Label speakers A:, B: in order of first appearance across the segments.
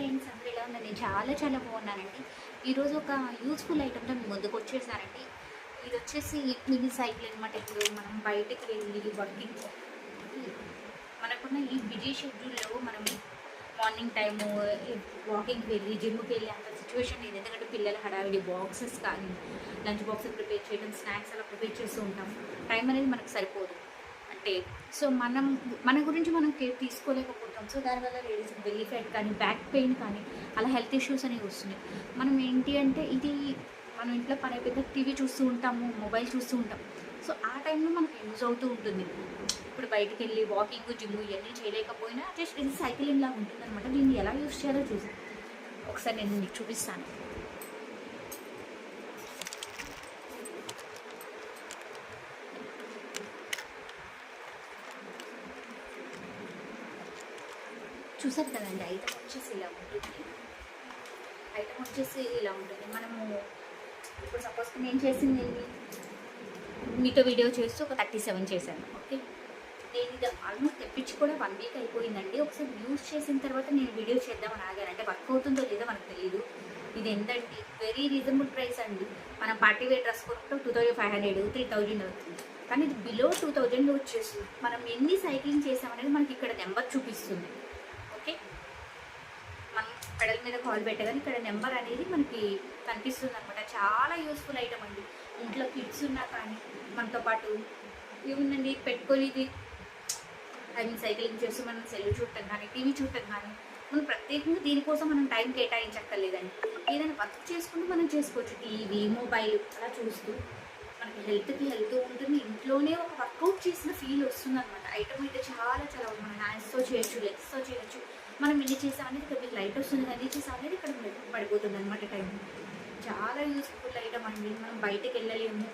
A: Friends అందరూ ఎలా ఉన్నారు? నేను చాలా చాలా బాగున్నానండి. ఈరోజు ఒక యూజ్ఫుల్ ఐటెంతో మీ ముందుకు వచ్చేసానండి. ఇది వచ్చేసి మినీ సైకిల్ అనమాట. ఇప్పుడు మనం బయటకు వెళ్ళి వర్కింగ్ మనకున్న ఈ బిజీ షెడ్యూల్లో మనం మార్నింగ్ టైము వాకింగ్కి వెళ్ళి జిమ్కి వెళ్ళి అంత సిచ్యువేషన్ లేదు. ఎందుకంటే పిల్లల హడావిడి బాక్సెస్ కానీ లంచ్ బాక్సెస్ ప్రిపేర్ చేయడం, స్నాక్స్ అలా ప్రిపేర్ చేస్తూ ఉంటాం. టైం అనేది మనకు సరిపోదు. అంటే సో మన గురించి మనం కేర్ తీసుకోలేకపోతాం. సో దానివల్ల లేడీస్ బెల్లీ ఫ్యాట్ కానీ బ్యాక్ పెయిన్ కానీ అలా హెల్త్ ఇష్యూస్ అనేవి వస్తున్నాయి. మనం ఏంటి అంటే ఇది మనం ఇంట్లో పని అయిపోతే టీవీ చూస్తూ ఉంటాము, మొబైల్ చూస్తూ ఉంటాం. సో ఆ టైంలో మనకు యూజ్ అవుతూ ఉంటుంది. ఇప్పుడు బయటికి వెళ్ళి వాకింగ్ జిమ్ ఇవన్నీ చేయలేకపోయినా జస్ట్ ఇది సైక్లింగ్ లాగా ఉంటుంది అనమాట. దీన్ని ఎలా యూజ్ చేయాలో చూసి ఒకసారి నేను మీకు చూపిస్తాను. చూసారు కదండి, ఐటమ్ వచ్చేసి ఇలా ఉంటుంది. మనము ఇప్పుడు సపోజ్ నేను చేసింది ఏంటి, మీతో వీడియో చేస్తూ ఒక 37 చేశాను. ఓకే, నేను ఇది ఆల్మోస్ట్ తెప్పించి కూడా 1 వీక్ అయిపోయిందండి. ఒకసారి యూజ్ చేసిన తర్వాత నేను వీడియో చేద్దామని ఆగాను. అంటే వర్క్ అవుతుందో లేదో మనకు తెలియదు. ఇది ఎంతండి, వెరీ రీజనబుల్ ప్రైస్ అండి. మనం పార్టీ వేర్ డ్రెస్ కొనుక్కుంటే 2500 3000 అవుతుంది. కానీ ఇది బిలో 2000లో వచ్చేస్తుంది. మనం ఎన్ని సైక్లింగ్ చేసామనేది మనకి ఇక్కడ నెంబర్ చూపిస్తుంది. ఓకే, మనం పెడల్ మీద కాల్ పెట్టగానే ఇక్కడ నెంబర్ అనేది మనకి కనిపిస్తుంది అనమాట. చాలా యూస్ఫుల్ ఐటమ్ అండి. ఇంట్లో కిడ్స్ ఉన్నా కానీ మనతో పాటు ఏముందండి పెట్టుకొని ఇది సైక్లింగ్ చేస్తూ మనం సెల్ చూడటం కానీ టీవీ చూడటం కానీ మనం ప్రత్యేకంగా దీనికోసం మనం టైం కేటాయించక్కర్లేదండి. ఏదైనా వర్క్ చేసుకుంటూ మనం చేసుకోవచ్చు. టీవీ మొబైల్ అలా చూస్తూ మనకి హెల్త్ ఉంటుంది. ఇంట్లోనే ఒక వర్కౌట్ చేసిన ఫీల్ వస్తుంది అనమాట. ఐటమ్ అయితే చాలా చాలా మన హ్యాండ్స్తో చేయొచ్చు, లెగ్స్తో చేయొచ్చు. మనం ఎన్ని చేసాం అనేది ఇక్కడ లైట్ వస్తుంది, ఎన్ని చేసాం అనేది ఇక్కడ పడిపోతుంది అనమాట టైం. చాలా యూస్ఫుల్ ఐటమ్ అండి. మనం బయటకు వెళ్ళలేము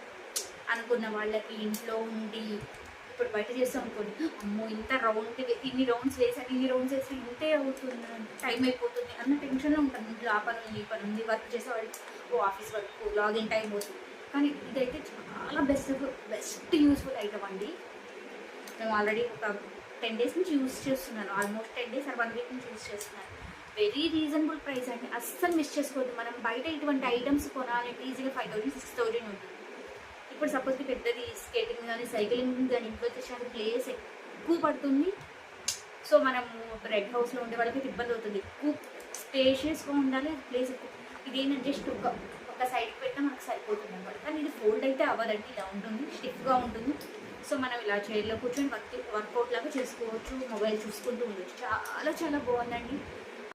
A: అనుకున్న వాళ్ళకి ఇంట్లో ఉండి ఇప్పుడు బయట చేస్తాం అనుకోండి, అమ్మో ఇంత ఇన్ని రౌండ్స్ వేసి ఇంతే అవుతుంది, టైం అయిపోతుంది అన్న టెన్షన్లో ఉంటాం. ఇంట్లో ఆ పని ఉంది, ఈ పని ఉంది, వర్క్ చేసేవాళ్ళకి ఆఫీస్ వర్క్ లాగిన్ టైం అవుతుంది. కానీ ఇదైతే చాలా బెస్ట్ యూస్ఫుల్ ఐటమ్ అండి. మేము ఆల్రెడీ ఒక 10 days నుంచి యూజ్ చేస్తున్నాను. ఆల్మోస్ట్ 10 days or 1 week నుంచి యూజ్ చేస్తున్నాను. వెరీ రీజనబుల్ ప్రైస్ అండి. అస్సలు మిస్ చేసుకోవద్దు. మనం బయట ఇటువంటి ఐటమ్స్ కొనాలంటే ఈజీగా 5000 6000 ఉంటుంది. ఇప్పుడు సపోజ్ పెద్దది స్కేటింగ్ కానీ సైక్లింగ్ కానీ ఇంట్లో వచ్చేసి ప్లేస్ ఎక్కువ పడుతుంది. సో మనము రెడ్ హౌస్లో ఉండే వాళ్ళకి ఇబ్బంది అవుతుంది. ఎక్కువ స్పేషియస్గా ఉండాలి, ప్లేస్ ఎక్కువ. ఇదేంటంటే జస్ట్ ఒక సైడ్కి పెట్టినా మనకు సరిపోతుంది అనమాట. కానీ ఇది ఫోల్డ్ అయితే అవ్వదండి, ఇలా ఉంటుంది, స్టిఫ్గా ఉంటుంది. సో మనం ఇలా చైర్లో కూర్చొని వర్కౌట్ లాగా చేసుకోవచ్చు, మొబైల్ చూసుకుంటూ ఉండొచ్చు. చాలా చాలా బాగుందండి.